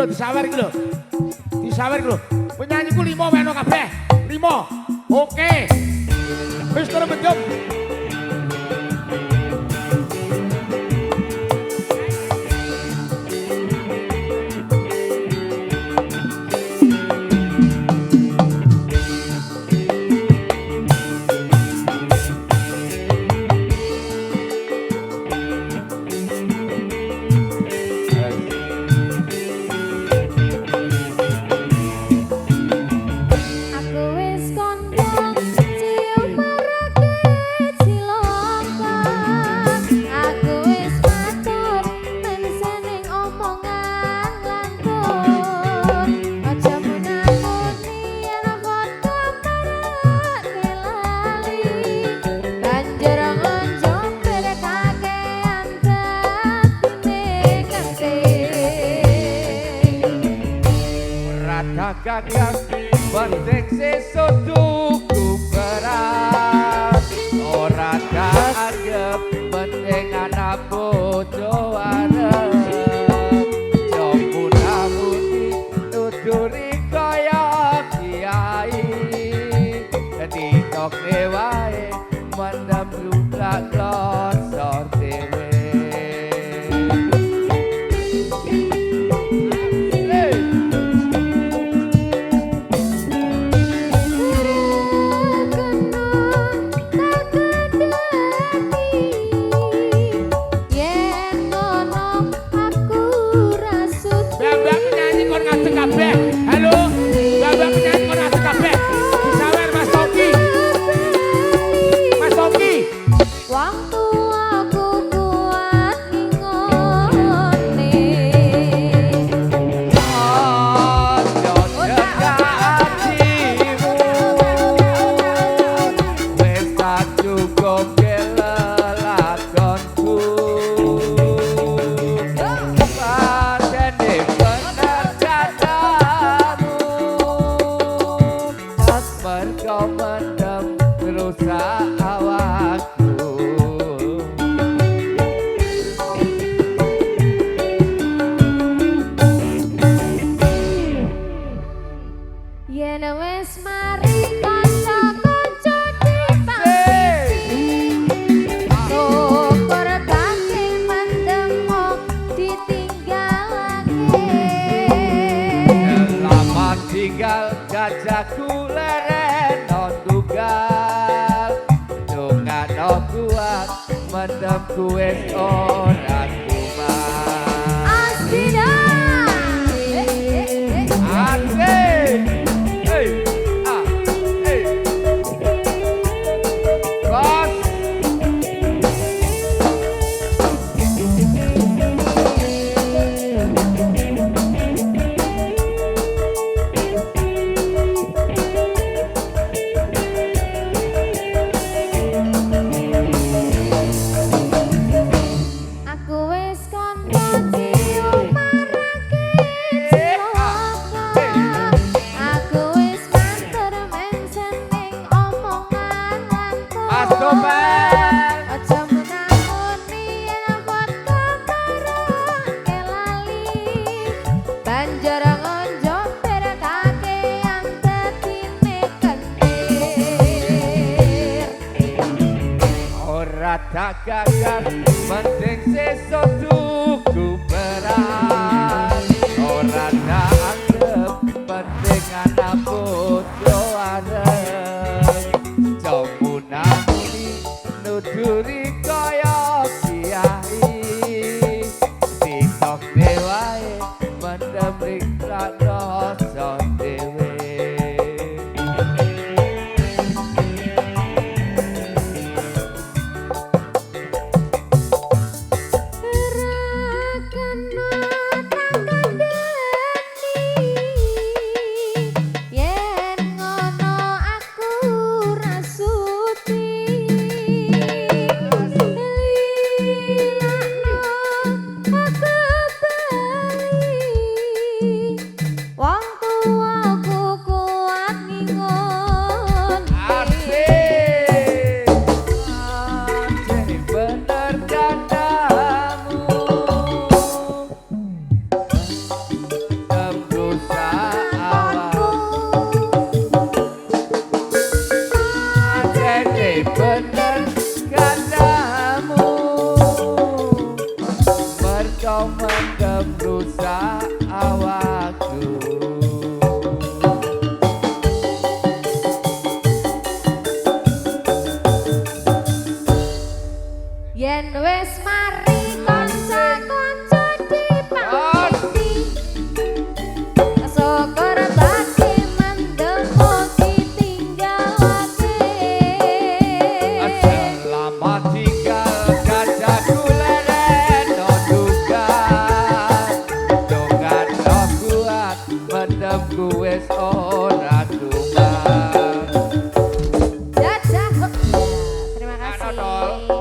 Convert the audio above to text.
lho disawer iki lho. Disawer iki lho. Penyanyiku 5 meno kabeh. 5. Oke. Wis terus benjum. Kakak penting sesuk tuku beras ora kaanggep penting anak bojo arep jompuna muni nuturi kaya kiai dadi tok wae mendem lublak losor dhewe. Tinggal gajahku leren non tunggal dongano kuat mendemku wis ora kuat Astina asik hey hey bos tak gagal penting sesuk tuku beras ora tak anggap penting anak bojo arep jompuna muni nuturi kaya kiai sitok dewae mendem rikrak rasa dewe. Rakan bener kandamu mergo mendem rusak awakku. Yen wis mari kanca-kanca dipangti syukur bagi mendemo ditinggalake. Selamat tinggal kacaku leren no duka dongan no kuat mendemku wis ora kumat. Dadah. Terima kasih.